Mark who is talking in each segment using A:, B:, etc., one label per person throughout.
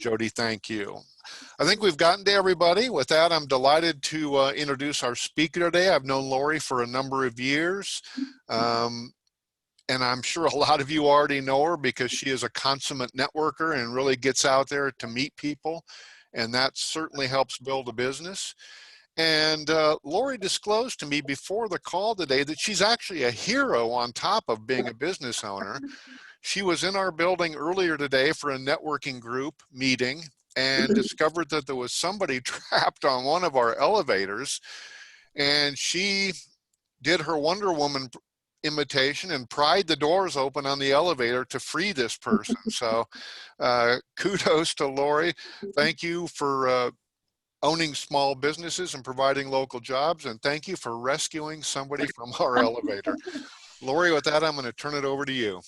A: Jody, thank you. I think we've gotten to everybody. With that, I'm delighted to introduce our speaker today. I've known Laurie for a number of years, and I'm sure a lot of you already know her because she is a consummate networker and really gets out there to meet people, and that certainly helps build a business. And Laurie disclosed to me before the call today that she's actually a hero on top of being a business owner. She was in our building earlier today for a networking group meeting and discovered that there was somebody trapped on one of our elevators, and she did her Wonder Woman imitation and pried the doors open on the elevator to free this person. So kudos to Laurie. Thank you for owning small businesses and providing local jobs, and thank you for rescuing somebody from our elevator. Laurie, with that, I'm going to turn it over to you.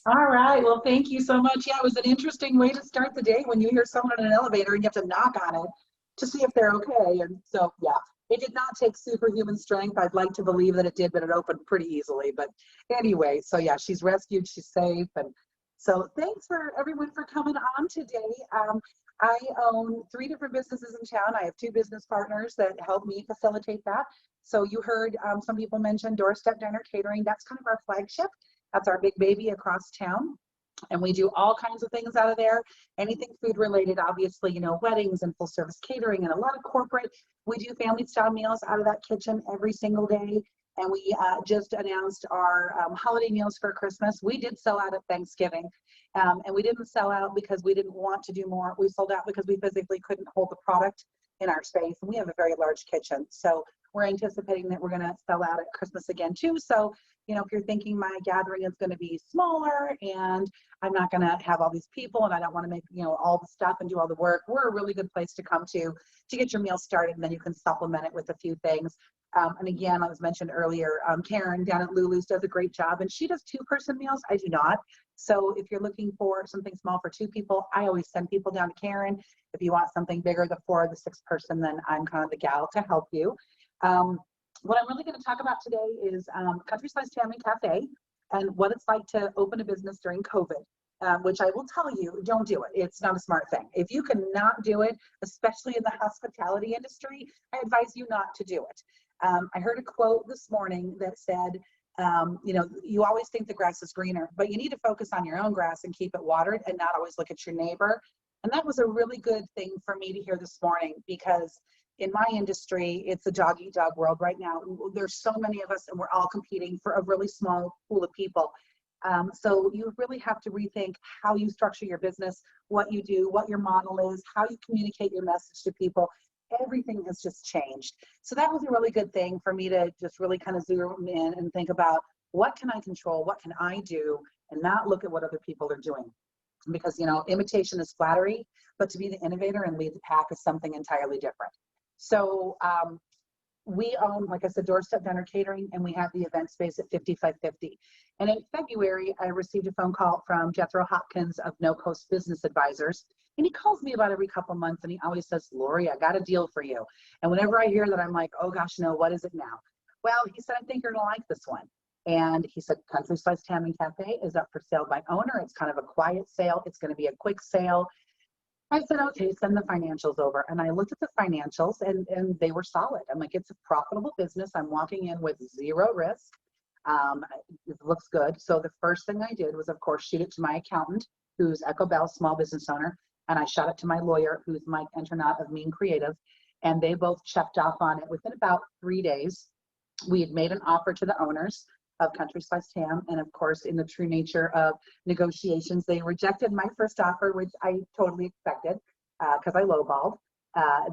B: All right. Well, thank you so much. Yeah, it was an interesting way to start the day when you hear someone in an elevator and you have to knock on it to see if they're okay. And so, yeah, it did not take superhuman strength. I'd like to believe that it did, but it opened pretty easily. But anyway, so yeah, she's rescued, she's safe. And so thanks for everyone for coming on today. I own 3 different businesses in town. I have 2 business partners that help me facilitate that. So you heard some people mention Doorstep Diner Catering. That's kind of our flagship. That's our big baby across town. And we do all kinds of things out of there. Anything food related, obviously, you know, weddings and full service catering and a lot of corporate. We do family style meals out of that kitchen every single day. And we just announced our holiday meals for Christmas. We did sell out at Thanksgiving. And we didn't sell out because we didn't want to do more. We sold out because we physically couldn't hold the product in our space. And we have a very large kitchen. So we're anticipating that we're going to sell out at Christmas again too. So, you know, if you're thinking my gathering is going to be smaller and I'm not going to have all these people and I don't want to make, you know, all the stuff and do all the work, we're a really good place to come to get your meal started, and then you can supplement it with a few things. And again, I was mentioned earlier, Karen down at Lulu's does a great job, and she does 2-person meals. I do not. So if you're looking for something small for 2 people, I always send people down to Karen. If you want something bigger, the 4 or the 6-person, then I'm kind of the gal to help you. What I'm really going to talk about today is Country Slice Ham and Cafe and what it's like to open a business during COVID, which I will tell you, don't do it. It's not a smart thing. If you cannot do it, especially in the hospitality industry, I advise you not to do it. I heard a quote this morning that said, you know, you always think the grass is greener, but you need to focus on your own grass and keep it watered and not always look at your neighbor. And that was a really good thing for me to hear this morning, because in my industry, it's a dog eat dog world right now. There's so many of us and we're all competing for a really small pool of people. So you really have to rethink how you structure your business, what you do, what your model is, how you communicate your message to people. Everything has just changed. So that was a really good thing for me to just really kind of zoom in and think about, what can I control? What can I do? And not look at what other people are doing. Because, you know, imitation is flattery, but to be the innovator and lead the pack is something entirely different. So we own, like I said, Doorstep Diner Catering, and we have the event space at 5550. And in February, I received a phone call from Jethro Hopkins of No Coast Business Advisors. And he calls me about every couple months, and he always says, Laurie, I got a deal for you. And whenever I hear that, I'm like, oh gosh, no, what is it now? Well, he said, I think you're gonna like this one. And he said, Country Slice Ham and Cafe is up for sale by owner. It's kind of a quiet sale. It's gonna be a quick sale. I said, okay, send the financials over. And I looked at the financials and they were solid. I'm like, it's a profitable business. I'm walking in with 0 risk. It looks good. So the first thing I did was, of course, shoot it to my accountant, who's Echo Bell, small business owner. And I shot it to my lawyer, who's Mike Enternaut of Mean Creative. And they both checked off on it within about 3 days. We had made an offer to the owners of Country Slice Ham, and of course, in the true nature of negotiations, they rejected my first offer, which I totally expected, because I lowballed.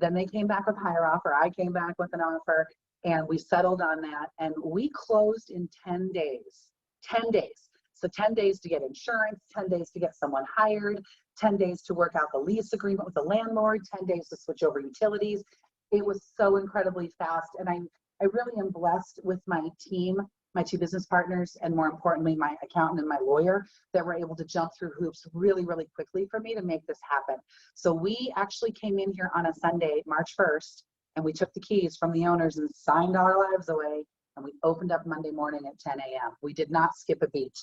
B: Then they came back with a higher offer. I came back with an offer, and we settled on that, and we closed in 10 days. 10 days. So 10 days to get insurance, 10 days to get someone hired, 10 days to work out the lease agreement with the landlord, 10 days to switch over utilities. It was so incredibly fast, and I really am blessed with my team, my 2 business partners, and more importantly, my accountant and my lawyer, that were able to jump through hoops really, really quickly for me to make this happen. So we actually came in here on a Sunday, March 1st, and we took the keys from the owners and signed our lives away, and we opened up Monday morning at 10 a.m. We did not skip a beat.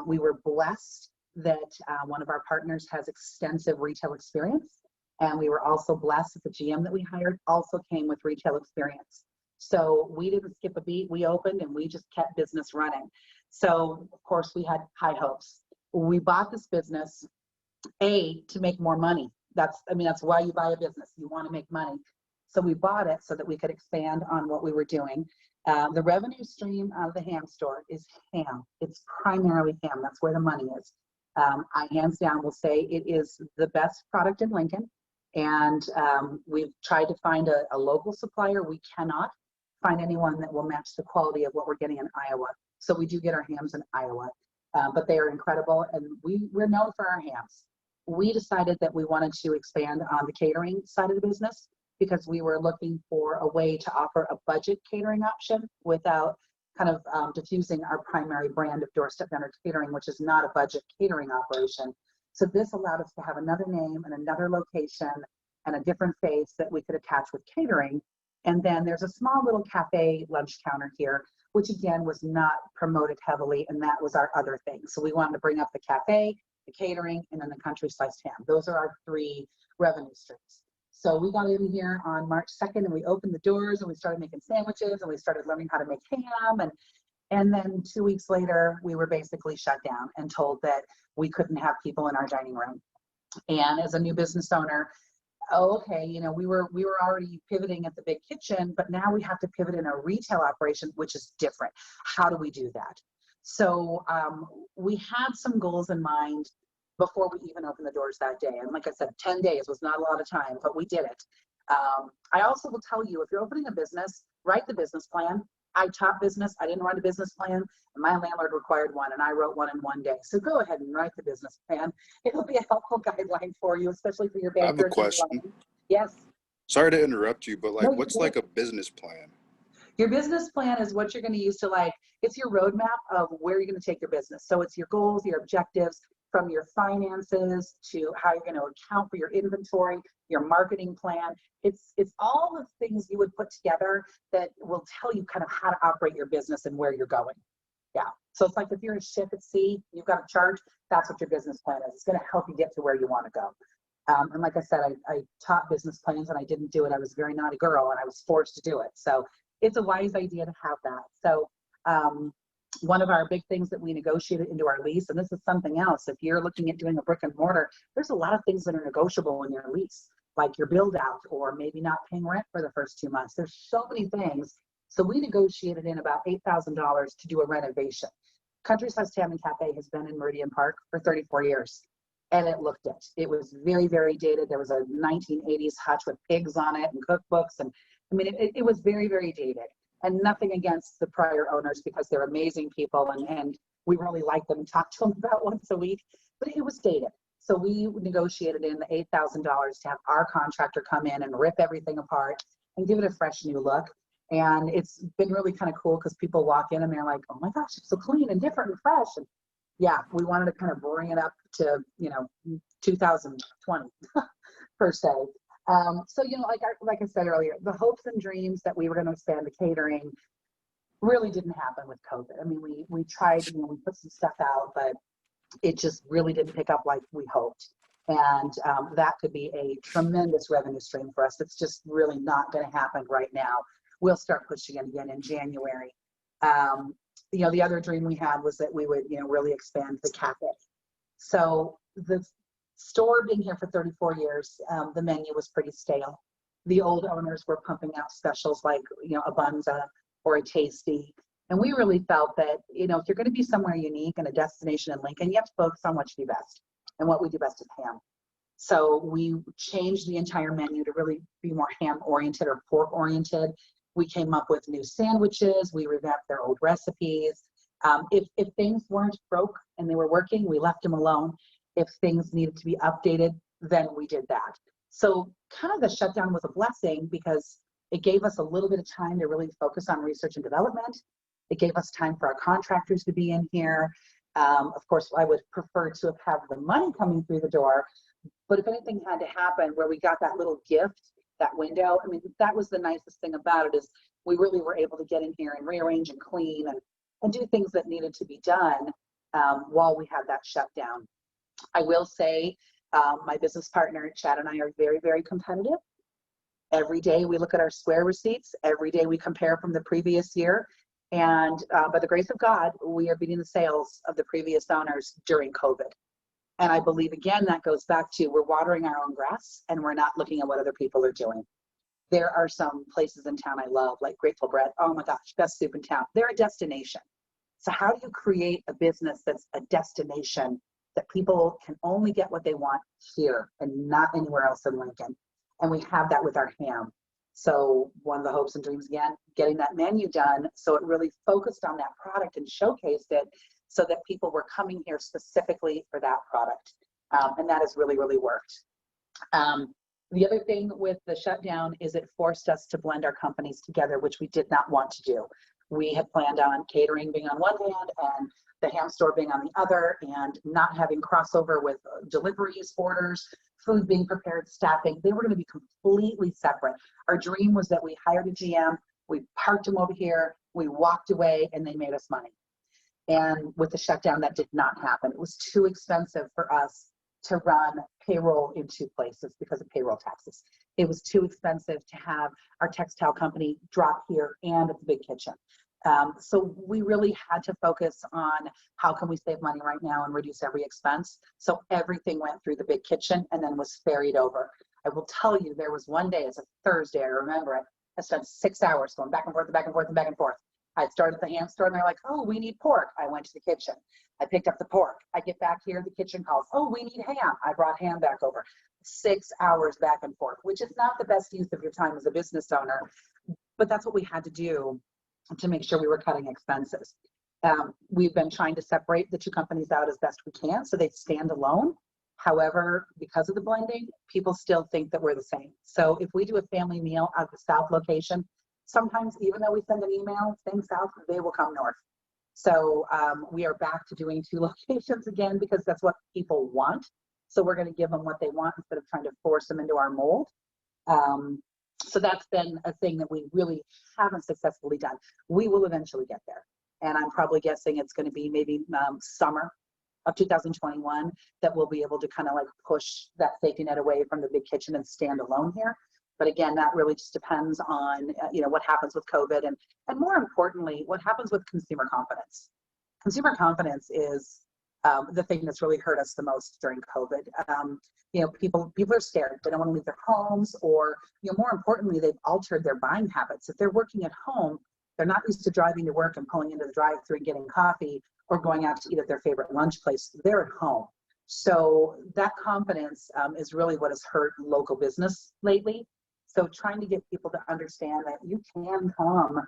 B: We were blessed that one of our partners has extensive retail experience. And we were also blessed that the GM that we hired also came with retail experience. So we didn't skip a beat. We opened and we just kept business running. So of course we had high hopes. We bought this business, to make more money. That's why you buy a business. You want to make money. So we bought it so that we could expand on what we were doing. The revenue stream out of the ham store is ham. It's primarily ham. That's where the money is. I hands down will say it is the best product in Lincoln. And we've tried to find a local supplier. We cannot find anyone that will match the quality of what we're getting in Iowa. So we do get our hams in Iowa, but they are incredible. And we're known for our hams. We decided that we wanted to expand on the catering side of the business because we were looking for a way to offer a budget catering option without kind of diffusing our primary brand of doorstep vendor catering, which is not a budget catering operation. So this allowed us to have another name and another location and a different face that we could attach with catering. And then there's a small little cafe lunch counter here, which again was not promoted heavily, and that was our other thing. So we wanted to bring up the cafe, the catering, and then the country sliced ham. Those are our 3 revenue streams. So we got in here on March 2nd and we opened the doors and we started making sandwiches and we started learning how to make ham. And then 2 weeks later, we were basically shut down and told that we couldn't have people in our dining room. And as a new business owner, we were already pivoting at the big kitchen, but now we have to pivot in a retail operation, which is different. How do we do that? So we had some goals in mind before we even opened the doors that day. And like I said, 10 days was not a lot of time, but we did it. I also will tell you, if you're opening a business, write the business plan. I taught business. I didn't write a business plan, and my landlord required one, and I wrote one in 1 day. So go ahead and write the business plan. It'll be a helpful guideline for you, especially for your
C: I have a
B: bankers.
C: question.
B: Yes.
C: Sorry to interrupt you, but
B: No,
C: what's like a business plan?
B: Your business plan is what you're going to use to it's your roadmap of where you're going to take your business. So it's your goals, your objectives, from your finances to how you're going to account for your inventory, your marketing plan. It's all the things you would put together that will tell you kind of how to operate your business and where you're going. Yeah. So it's like if you're a ship at sea, you've got a chart, that's what your business plan is. It's going to help you get to where you want to go. And like I said, I taught business plans and I didn't do it. I was a very naughty girl and I was forced to do it. So it's a wise idea to have that. So one of our big things that we negotiated into our lease, and this is something else, if you're looking at doing a brick and mortar, there's a lot of things that are negotiable in your lease, like your build out or maybe not paying rent for the first 2 months. There's so many things. So we negotiated in about $8,000 to do a renovation. Country Sliced Ham and Cafe has been in Meridian Park for 34 years. And it looked it. It was very, very dated. There was a 1980s hutch with pigs on it and cookbooks. And I mean, it was very, very dated. And nothing against the prior owners because they're amazing people and we really like them and talk to them about once a week, but it was dated. So we negotiated in the $8,000 to have our contractor come in and rip everything apart and give it a fresh new look. And it's been really kind of cool because people walk in and they're like, oh my gosh, it's so clean and different and fresh. And yeah, we wanted to kind of bring it up to, 2020 per se. So, like I said earlier, the hopes and dreams that we were going to expand the catering really didn't happen with COVID. I mean, we tried, we put some stuff out, but it just really didn't pick up like we hoped. And that could be a tremendous revenue stream for us. It's just really not going to happen right now. We'll start pushing it again in January. The other dream we had was that we would, really expand the cafe. So the store being here for 34 years, the menu was pretty stale. The old owners were pumping out specials like, a Bunza or a Tasty. And we really felt that, if you're going to be somewhere unique and a destination in Lincoln, you have to focus on what you do best. And what we do best is ham. So we changed the entire menu to really be more ham oriented or pork oriented. We came up with new sandwiches. We revamped their old recipes. If things weren't broke and they were working, we left them alone. If things needed to be updated, then we did that. So kind of the shutdown was a blessing because it gave us a little bit of time to really focus on research and development. It gave us time for our contractors to be in here. Of course, I would prefer to have the money coming through the door, but if anything had to happen where we got that little gift, that window, I mean, that was the nicest thing about it is we really were able to get in here and rearrange and clean and do things that needed to be done while we had that shutdown. I will say my business partner, Chad, and I are very, very competitive. Every day we look at our square receipts. Every day we compare from the previous year. And by the grace of God, we are beating the sales of the previous owners during COVID. And I believe, again, that goes back to we're watering our own grass and we're not looking at what other people are doing. There are some places in town I love, like Grateful Bread. Oh my gosh, best soup in town. They're a destination. So how do you create a business that's a destination that people can only get what they want here and not anywhere else in Lincoln? And we have that with our ham. So one of the hopes and dreams, again, getting that menu done so it really focused on that product and showcased it so that people were coming here specifically for that product. And that has really, really worked. The other thing with the shutdown is it forced us to blend our companies together, which we did not want to do. We had planned on catering being on one hand and the ham store being on the other, and not having crossover with deliveries, orders, food being prepared, staffing. They were going to be completely separate. Our dream was that we hired a GM, we parked him over here, we walked away, and they made us money. And with the shutdown, that did not happen. It was too expensive for us to run payroll in two places because of payroll taxes. It was too expensive to have our textile company drop here and at the big kitchen. So we really had to focus on how can we save money right now and reduce every expense. So everything went through the big kitchen and then was ferried over. I will tell you, there was one day, it's a Thursday, I remember it. I spent 6 hours going back and forth and back and forth and back and forth. I started at the ham store and they're like, oh, we need pork. I went to the kitchen. I picked up the pork. I get back here, the kitchen calls, oh, we need ham. I brought ham back over. 6 hours back and forth, which is not the best use of your time as a business owner, but that's what we had to do to make sure we were cutting expenses. We've been trying to separate the two companies out as best we can so they stand alone. However, because of the blending, people still think that we're the same. So if we do a family meal at the South location, sometimes even though we send an email saying South, they will come North. So we are back to doing 2 locations again because that's what people want. So we're going to give them what they want instead of trying to force them into our mold. So that's been a thing that we really haven't successfully done. We will eventually get there. And I'm probably guessing it's going to be maybe summer of 2021 that we'll be able to kind of like push that safety net away from the big kitchen and stand alone here. But again, that really just depends on, what happens with COVID and more importantly, what happens with consumer confidence. Consumer confidence is the thing that's really hurt us the most during COVID. People are scared. They don't want to leave their homes, or, more importantly, they've altered their buying habits. If they're working at home, they're not used to driving to work and pulling into the drive-thru and getting coffee or going out to eat at their favorite lunch place. They're at home. So that confidence is really what has hurt local business lately. So trying to get people to understand that you can come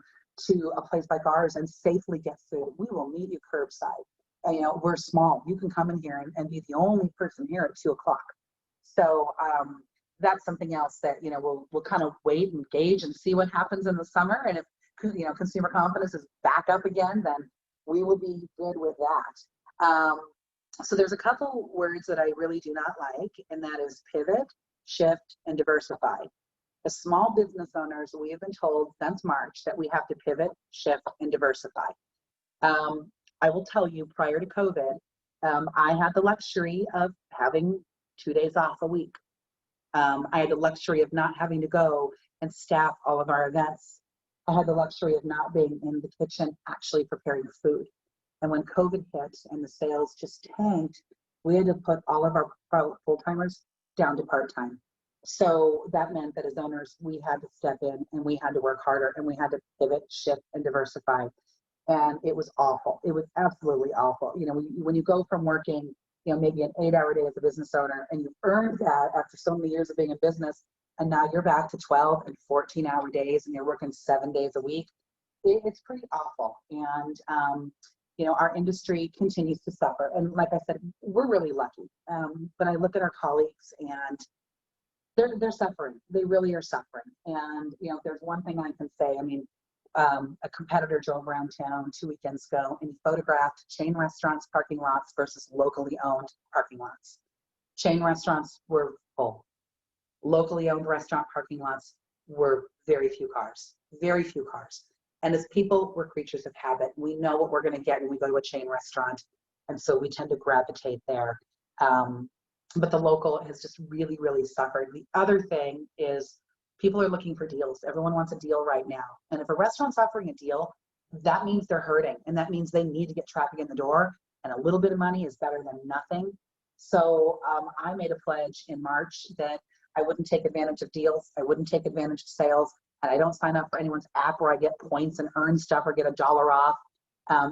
B: to a place like ours and safely get food. We will meet you curbside. We're small. You can come in here and be the only person here at 2 o'clock. So that's something else that, we'll kind of wait and gauge and see what happens in the summer. And if, consumer confidence is back up again, then we will be good with that. So there's a couple words that I really do not like, and that is pivot, shift, and diversify. As small business owners, we have been told since March that we have to pivot, shift, and diversify. I will tell you, prior to COVID, I had the luxury of having 2 days off a week. I had the luxury of not having to go and staff all of our events. I had the luxury of not being in the kitchen actually preparing food. And when COVID hit and the sales just tanked, we had to put all of our full-timers down to part-time. So that meant that as owners, we had to step in and we had to work harder and we had to pivot, shift, and diversify. And it was awful. It was absolutely awful. When you go from working, maybe an 8-hour day as a business owner, and you've earned that after so many years of being in business, and now you're back to 12 and 14-hour days and you're working 7 days a week, it's pretty awful. And, our industry continues to suffer. And like I said, we're really lucky. But I look at our colleagues and they're suffering. They really are suffering. And, if there's one thing I can say, a competitor drove around town 2 weekends ago and he photographed chain restaurants parking lots versus locally owned parking lots. Chain restaurants were full. Locally owned restaurant parking lots were very few cars. And as people, we're creatures of habit. We know what we're going to get when we go to a chain restaurant. And so we tend to gravitate there. But the local has just really, really suffered. The other thing is people are looking for deals. Everyone wants a deal right now. And if a restaurant's offering a deal, that means they're hurting. And that means they need to get traffic in the door. And a little bit of money is better than nothing. So I made a pledge in March that I wouldn't take advantage of deals. I wouldn't take advantage of sales. And I don't sign up for anyone's app where I get points and earn stuff or get $1 off.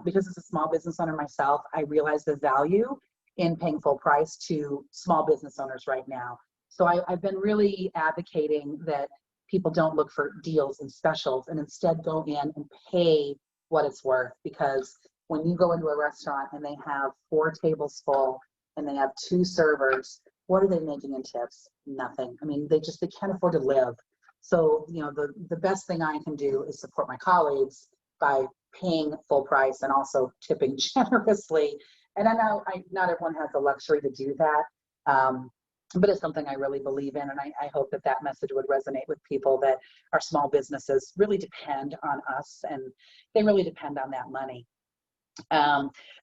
B: Because as a small business owner myself, I realize the value in paying full price to small business owners right now. So I've been really advocating that people don't look for deals and specials and instead go in and pay what it's worth. Because when you go into a restaurant and they have 4 tables full and they have 2 servers, what are they making in tips? Nothing. I mean, they can't afford to live. So, you know, the best thing I can do is support my colleagues by paying full price and also tipping generously. And I know not everyone has the luxury to do that, but it's something I really believe in. And I hope that that message would resonate with people, that our small businesses really depend on us and they really depend on that money.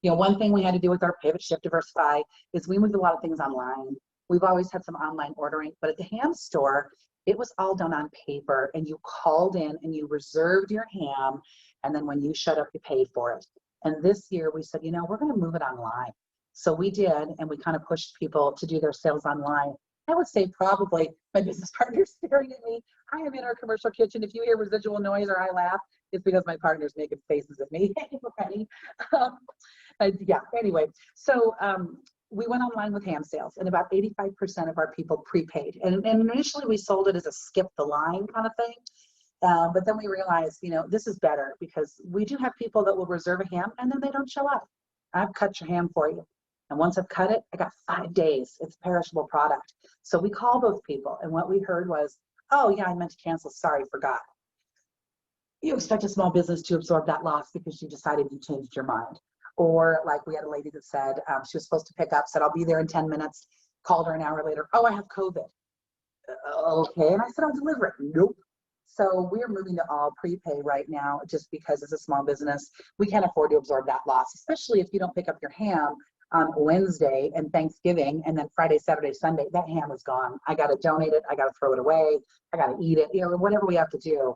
B: You know, one thing we had to do with our pivot, shift, diversify is we moved a lot of things online. We've always had some online ordering, but at the ham store, it was all done on paper, and you called in and you reserved your ham, and then when you showed up, you paid for it. And this year we said, you know, we're going to move it online. So we did, and we kind of pushed people to do their sales online. I would say probably my business partner's staring at me. I am in our commercial kitchen. If you hear residual noise or I laugh, it's because my partner's making faces at me. Yeah, anyway, so we went online with ham sales, and about 85% of our people prepaid. And initially we sold it as a skip the line kind of thing. But then we realized, you know, this is better because we do have people that will reserve a ham and then they don't show up. I've cut your ham for you. And once I've cut it, I got 5 days. It's a perishable product. So we called those people, and what we heard was, oh yeah, I meant to cancel. Sorry, forgot. You expect a small business to absorb that loss because you decided you changed your mind. Or like we had a lady that said she was supposed to pick up, said, I'll be there in 10 minutes, called her an hour later. Oh, I have COVID. Okay, and I said, I'll deliver it. Nope. So we're moving to all prepay right now just because as a small business, we can't afford to absorb that loss, especially if you don't pick up your ham on Wednesday and Thanksgiving, and then Friday, Saturday, Sunday, that ham is gone. I got to donate it. I got to throw it away. I got to eat it, you know, whatever we have to do.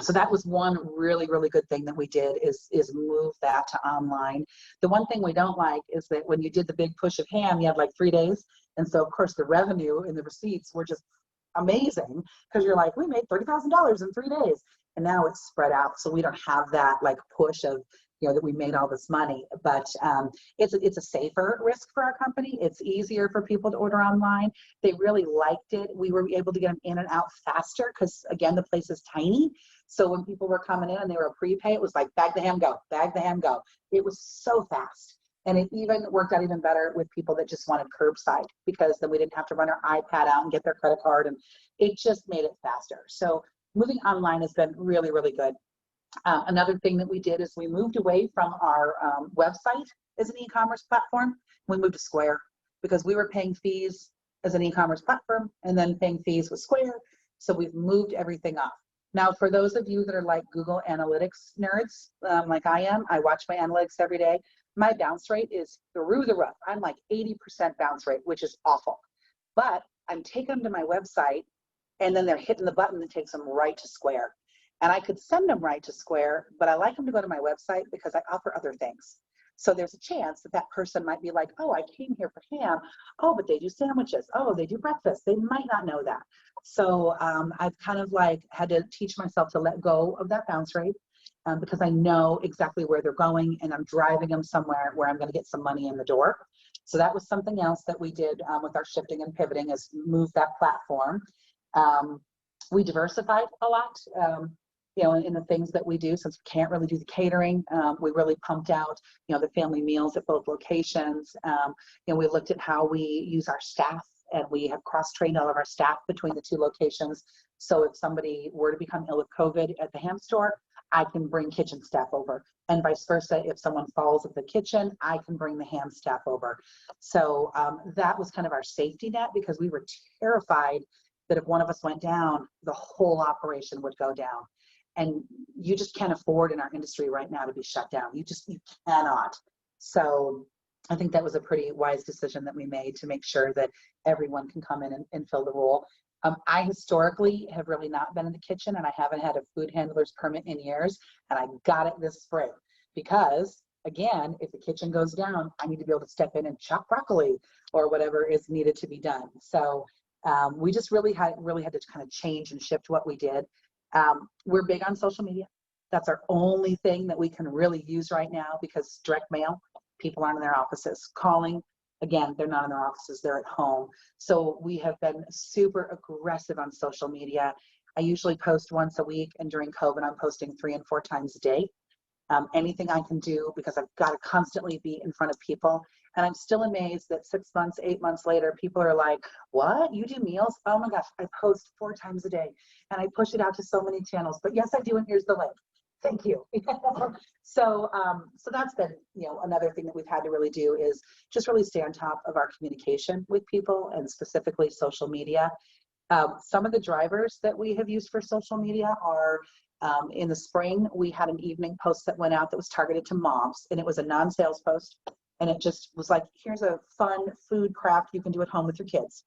B: So that was one really, really good thing that we did is move that to online. The one thing we don't like is that when you did the big push of ham, you had like 3 days. And so of course the revenue and the receipts were just amazing because you're like, we made $30,000 in 3 days. And now it's spread out. So we don't have that like push of, you know, that we made all this money, but it's a safer risk for our company. It's easier for people to order online. They really liked it. We were able to get them in and out faster because again, the place is tiny. So when people were coming in and they were a prepay, it was like bag the ham, go, bag the ham, go. It was so fast. And it even worked out even better with people that just wanted curbside because then we didn't have to run our iPad out and get their credit card, and it just made it faster. So moving online has been really, really good. Another thing that we did is we moved away from our website as an e-commerce platform. We moved to Square because we were paying fees as an e-commerce platform and then paying fees with Square. So we've moved everything up. Now, for those of you that are like Google Analytics nerds, like I am, I watch my analytics every day. My bounce rate is through the roof. I'm like 80% bounce rate, which is awful. But I'm taking them to my website and then they're hitting the button that takes them right to Square. And I could send them right to Square, but I like them to go to my website because I offer other things. So there's a chance that that person might be like, oh, I came here for ham. Oh, but they do sandwiches. Oh, they do breakfast. They might not know that. So I've kind of like had to teach myself to let go of that bounce rate because I know exactly where they're going and I'm driving them somewhere where I'm going to get some money in the door. So that was something else that we did with our shifting and pivoting, is move that platform. We diversified a lot. You know, in the things that we do, since we can't really do the catering, we really pumped out, you know, the family meals at both locations. You know, we looked at how we use our staff, and we have cross-trained all of our staff between the 2 locations. So if somebody were to become ill with COVID at the ham store, I can bring kitchen staff over, and vice versa. If someone falls at the kitchen, I can bring the ham staff over. So that was kind of our safety net, because we were terrified that if one of us went down, the whole operation would go down. And you just can't afford in our industry right now to be shut down. You cannot. So I think that was a pretty wise decision that we made to make sure that everyone can come in and fill the role. I historically have really not been in the kitchen, and I haven't had a food handler's permit in years, and I got it this spring because, again, if the kitchen goes down, I need to be able to step in and chop broccoli or whatever is needed to be done. So we just really had to kind of change and shift what we did. We're big on social media. That's our only thing that we can really use right now, because direct mail, people aren't in their offices. Calling, again, they're not in their offices, they're at home. So we have been super aggressive on social media. I usually post once a week, and during COVID, I'm posting 3 and 4 times a day. Anything I can do, because I've got to constantly be in front of people. And I'm still amazed that 6 months, 8 months later, people are like, what? You do meals? Oh my gosh, I post 4 times a day and I push it out to so many channels. But yes, I do, and here's the link. Thank you. So that's been, another thing that we've had to really do is just really stay on top of our communication with people, and specifically social media. Some of the drivers that we have used for social media are, in the spring, we had an evening post that went out that was targeted to moms, and it was a non-sales post. And it just was like, here's a fun food craft you can do at home with your kids.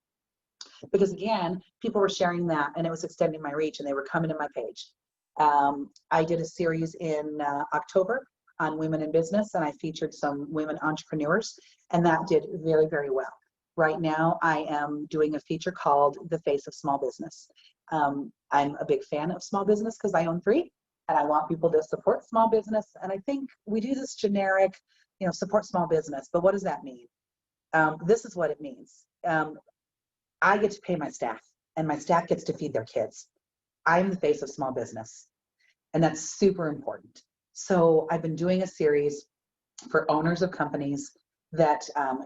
B: Because again, people were sharing that, and it was extending my reach, and they were coming to my page. I did a series in October on women in business, and I featured some women entrepreneurs, and that did very, very well. Right now, I am doing a feature called The Face of Small Business. I'm a big fan of small business because I own 3, and I want people to support small business. And I think we do this generic, support small business, but what does that mean? This is what it means. I get to pay my staff, and my staff gets to feed their kids. I'm the face of small business, and that's super important. So I've been doing a series for owners of companies that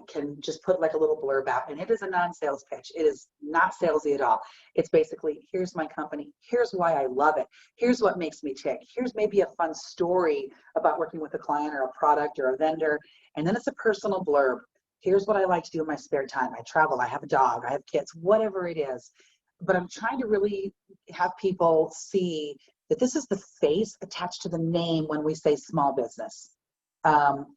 B: can just put like a little blurb out, and it is a non-sales pitch. It is not salesy at all. It's basically, here's my company, here's why I love it, here's what makes me tick, here's maybe a fun story about working with a client or a product or a vendor, and then it's a personal blurb. Here's what I like to do in my spare time. I travel, I have a dog, I have kids, whatever it is. But I'm trying to really have people see that this is the face attached to the name when we say small business.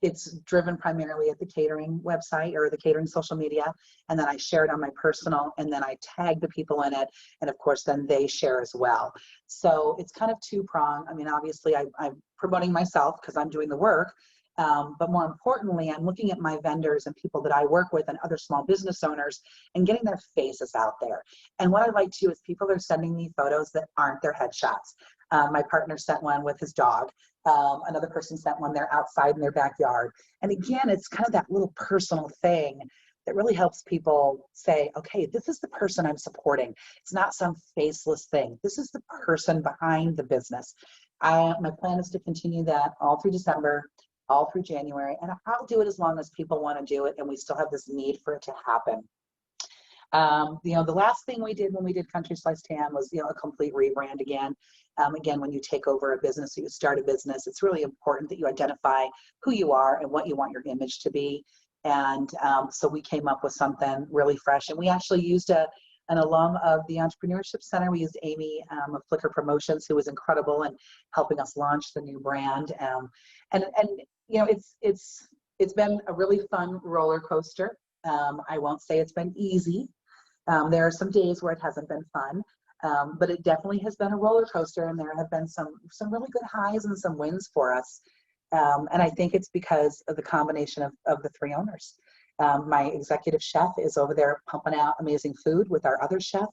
B: It's driven primarily at the catering website or the catering social media, and then I share it on my personal, and then I tag the people in it, and of course then they share as well. So it's kind of 2-pronged. I mean, obviously I'm promoting myself because I'm doing the work, but more importantly, I'm looking at my vendors and people that I work with and other small business owners and getting their faces out there. And what I like to do is people are sending me photos that aren't their headshots. My partner sent one with his dog. Another person sent one, they're outside in their backyard. And again, it's kind of that little personal thing that really helps people say, okay, this is the person I'm supporting. It's not some faceless thing. This is the person behind the business. My plan is to continue that all through December, all through January, and I'll do it as long as people want to do it and we still have this need for it to happen. The last thing we did when we did Country Sliced Ham was, a complete rebrand again. Again, when you take over a business or you start a business, it's really important that you identify who you are and what you want your image to be. And so we came up with something really fresh, and we actually used an alum of the Entrepreneurship Center. We used Amy of Flickr Promotions, who was incredible in helping us launch the new brand. It's been a really fun roller coaster. I won't say it's been easy. There are some days where it hasn't been fun, but it definitely has been a roller coaster, and there have been some really good highs and some wins for us. And I think it's because of the combination of the 3 owners. My executive chef is over there pumping out amazing food with our other chef.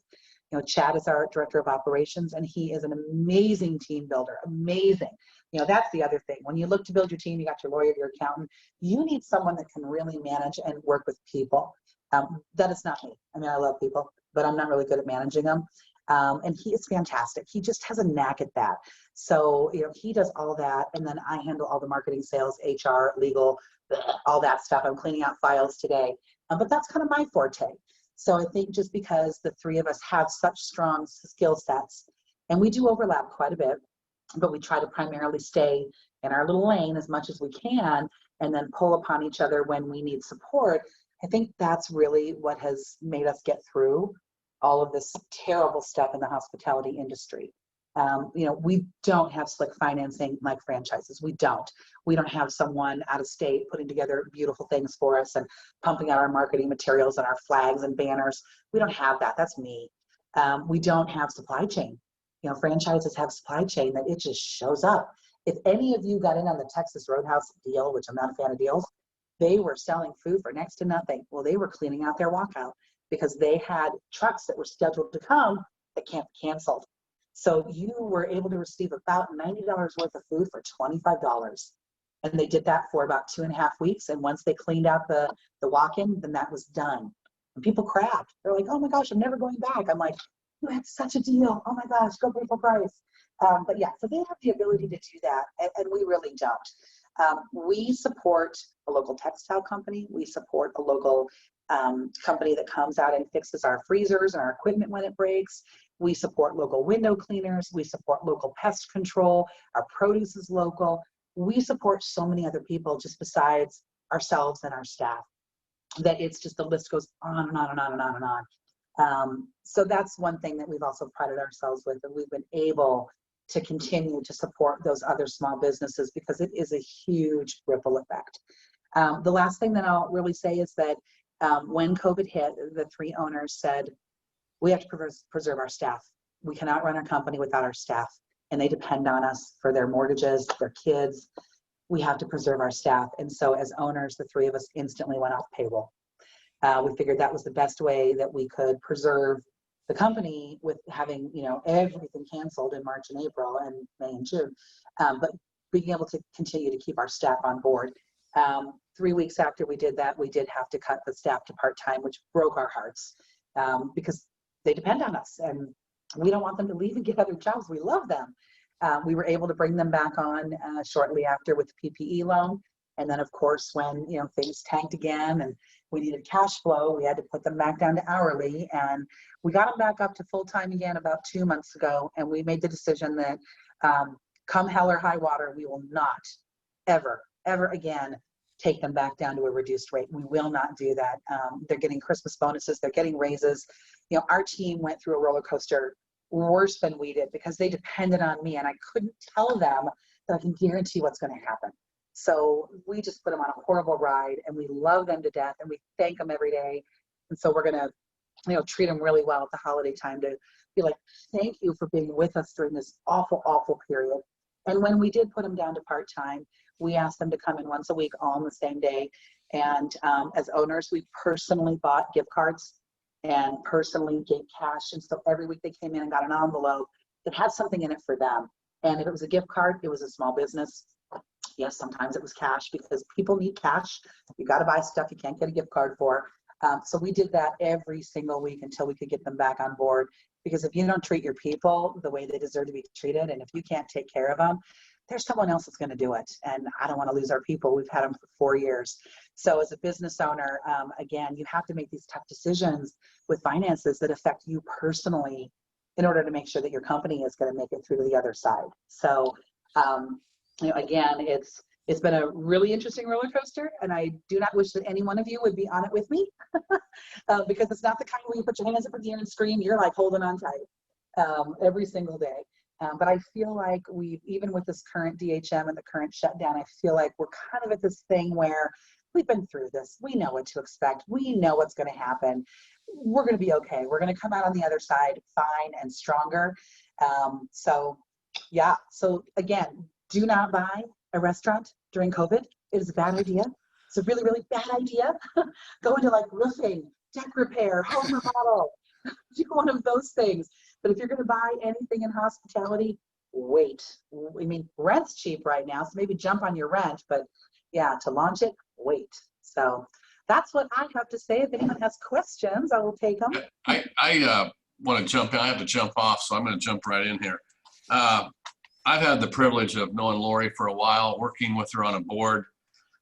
B: Chad is our director of operations, and he is an amazing team builder, amazing. That's the other thing. When you look to build your team, you got your lawyer, your accountant, you need someone that can really manage and work with people. That is not me. I mean, I love people, but I'm not really good at managing them. And he is fantastic. He just has a knack at that. So, he does all that. And then I handle all the marketing, sales, HR, legal, all that stuff. I'm cleaning out files today. But that's kind of my forte. So I think just because the 3 of us have such strong skill sets, and we do overlap quite a bit, but we try to primarily stay in our little lane as much as we can, and then pull upon each other when we need support. I think that's really what has made us get through all of this terrible stuff in the hospitality industry. We don't have slick financing like franchises. We don't have someone out of state putting together beautiful things for us and pumping out our marketing materials and our flags and banners. We don't have that. That's me. We don't have supply chain. Franchises have supply chain that it just shows up. If any of you got in on the Texas Roadhouse deal, which I'm not a fan of deals, they were selling food for next to nothing. Well, they were cleaning out their walkout because they had trucks that were scheduled to come that canceled. So you were able to receive about $90 worth of food for $25. And they did that for about 2.5 weeks. And once they cleaned out the walk-in, then that was done. And people crabbed. They're like, oh my gosh, I'm never going back. I'm like, you had such a deal. Oh my gosh, go pay full price. But yeah, so they have the ability to do that. And we really don't. We support a local textile company. We support a local company that comes out and fixes our freezers and our equipment when it breaks. We support local window cleaners. We support local pest control. Our produce is local. We support so many other people just besides ourselves and our staff that it's just, the list goes on and on and on and on and on. So that's one thing that we've also prided ourselves with, and we've been able to continue to support those other small businesses because it is a huge ripple effect. The last thing that I'll really say is that when COVID hit, the 3 owners said, we have to preserve our staff. We cannot run our company without our staff, and they depend on us for their mortgages, their kids. We have to preserve our staff. And so as owners, the 3 of us instantly went off payroll. We figured that was the best way that we could preserve the company with having, everything canceled in March and April and May and June, but being able to continue to keep our staff on board. 3 weeks after we did that, we did have to cut the staff to part-time, which broke our hearts because they depend on us and we don't want them to leave and get other jobs. We love them. We were able to bring them back on shortly after with the PPE loan. And then of course, when things tanked again and we needed cash flow, we had to put them back down to hourly, and we got them back up to full-time again about 2 months ago. And we made the decision that come hell or high water, we will not ever again take them back down to a reduced rate. We will not do that. They're getting Christmas bonuses, they're getting raises. Our team went through a roller coaster worse than we did because they depended on me, and I couldn't tell them that I can guarantee what's going to happen. So we just put them on a horrible ride, and we love them to death, and we thank them every day. And so we're going to, treat them really well at the holiday time to be like, thank you for being with us during this awful, awful period. And when we did put them down to part-time, we asked them to come in once a week, all on the same day. And as owners, we personally bought gift cards and personally gave cash. And so every week they came in and got an envelope that had something in it for them. And if it was a gift card, it was a small business. Yes, sometimes it was cash because people need cash. You got to buy stuff you can't get a gift card for. So we did that every single week until we could get them back on board. Because if you don't treat your people the way they deserve to be treated, and if you can't take care of them, there's someone else that's going to do it. And I don't want to lose our people. We've had them for 4 years. So as a business owner, again, you have to make these tough decisions with finances that affect you personally in order to make sure that your company is going to make it through to the other side. So, again, it's been a really interesting roller coaster, and I do not wish that any one of you would be on it with me because it's not the kind where you put your hands up in the air and scream. You're like holding on tight every single day. But I feel like even with this current DHM and the current shutdown, I feel like we're kind of at this thing where we've been through this. We know what to expect. We know what's going to happen. We're going to be okay. We're going to come out on the other side fine and stronger. So again, do not buy a restaurant during COVID. It is a bad idea. It's a really, really bad idea. Go into like roofing, deck repair, home remodel, do one of those things. But if you're going to buy anything in hospitality, wait. I mean, rent's cheap right now, so maybe jump on your rent. But yeah, to launch it, wait. So that's what I have to say. If anyone has questions, I will take them.
D: I want to jump in. I have to jump off, so I'm going to jump right in here. I've had the privilege of knowing Laurie for a while, working with her on a board.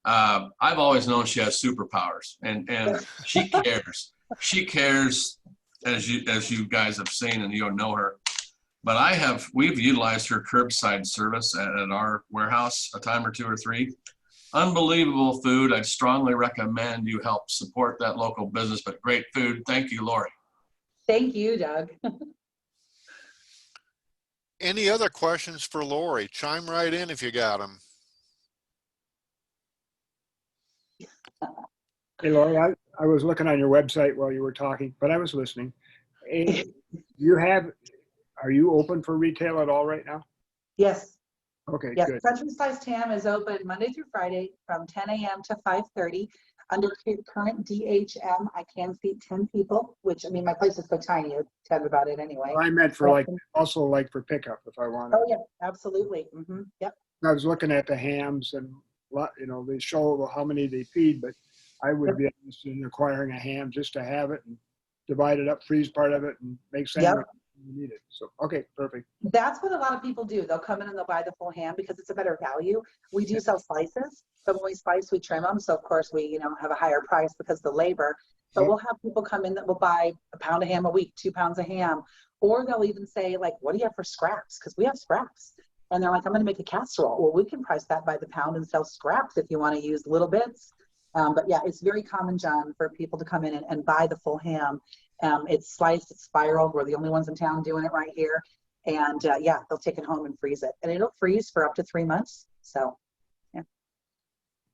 D: I've always known she has superpowers, and she cares. She cares, as you guys have seen, and you know her. But we've utilized her curbside service at our warehouse a time or 2 or 3. Unbelievable food. I'd strongly recommend you help support that local business, but great food. Thank you, Laurie.
B: Thank you, Doug.
A: Any other questions for Laurie? Chime right in if you got them.
E: Hey, Laurie, I was looking on your website while you were talking, but I was listening. Hey, are you open for retail at all right now?
B: Yes.
E: Okay,
B: Yes,
E: good.
B: Country Slice Tam is open Monday through Friday from 10 a.m. to 5:30. Under current DHM, I can seat 10 people, which, I mean, my place is so tiny, you tell me about it anyway.
E: Well, I meant for also for pickup if I wanted.
B: Oh, yeah, absolutely. Yep.
E: I was looking at the hams and, they show how many they feed, but I would be interested in acquiring a ham just to have it and divide it up, freeze part of it and make sandwich when you need it. So, okay, perfect.
B: That's what a lot of people do. They'll come in and they'll buy the full ham because it's a better value. We do sell slices, but when we slice, we trim them. So of course we, have a higher price because of the labor. But we'll have people come in that will buy a pound of ham a week, 2 pounds of ham, or they'll even say like, "What do you have for scraps?" Because we have scraps, and they're like, "I'm going to make a casserole." Well, we can price that by the pound and sell scraps if you want to use little bits. But yeah, it's very common, John, for people to come in and buy the full ham. It's sliced, it's spiraled. We're the only ones in town doing it right here. And yeah, they'll take it home and freeze it. And it'll freeze for up to 3 months. So, yeah.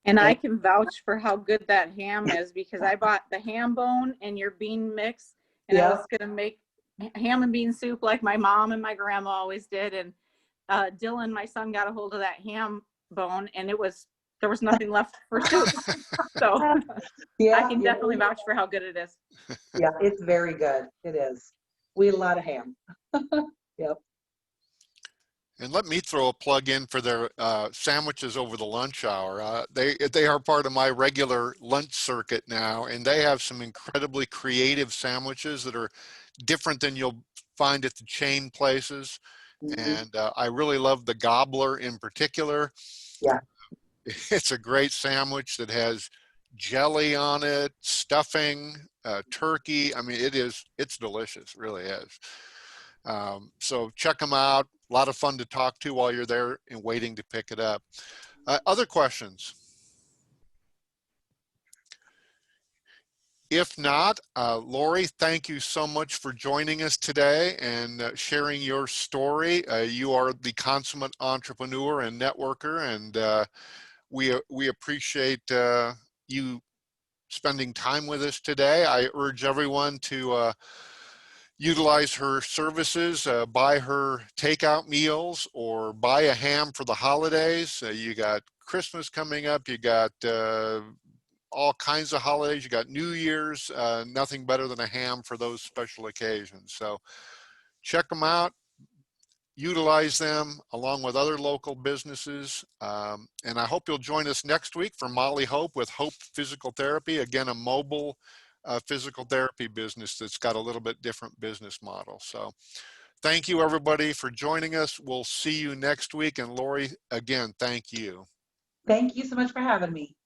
F: And I can vouch for how good that ham is because I bought the ham bone and your bean mix. And I was going to make ham and bean soup like my mom and my grandma always did. And Dylan, my son, got a hold of that ham bone and there was nothing left for soup. So I can definitely vouch for how good it is.
B: Yeah, it's very good. It is. We eat a lot of ham. Yep.
A: And let me throw a plug in for their sandwiches over the lunch hour. They are part of my regular lunch circuit now, and they have some incredibly creative sandwiches that are different than you'll find at the chain places. And I really love the gobbler in particular.
B: Yeah.
A: It's a great sandwich that has jelly on it, stuffing, turkey. I mean, it's delicious, really is. So check them out. A lot of fun to talk to while you're there and waiting to pick it up. Other questions? If not, Laurie, thank you so much for joining us today and sharing your story. You are the consummate entrepreneur and networker, and we appreciate you spending time with us today. I urge everyone to utilize her services, buy her takeout meals or buy a ham for the holidays. You got Christmas coming up, you got all kinds of holidays, you got New Year's, nothing better than a ham for those special occasions. So check them out, utilize them along with other local businesses. And I hope you'll join us next week for Molly Hope with Hope Physical Therapy. Again, a mobile physical therapy business that's got a little bit different business model. So thank you everybody for joining us. We'll see you next week. And Laurie, again, thank you.
B: Thank you so much for having me.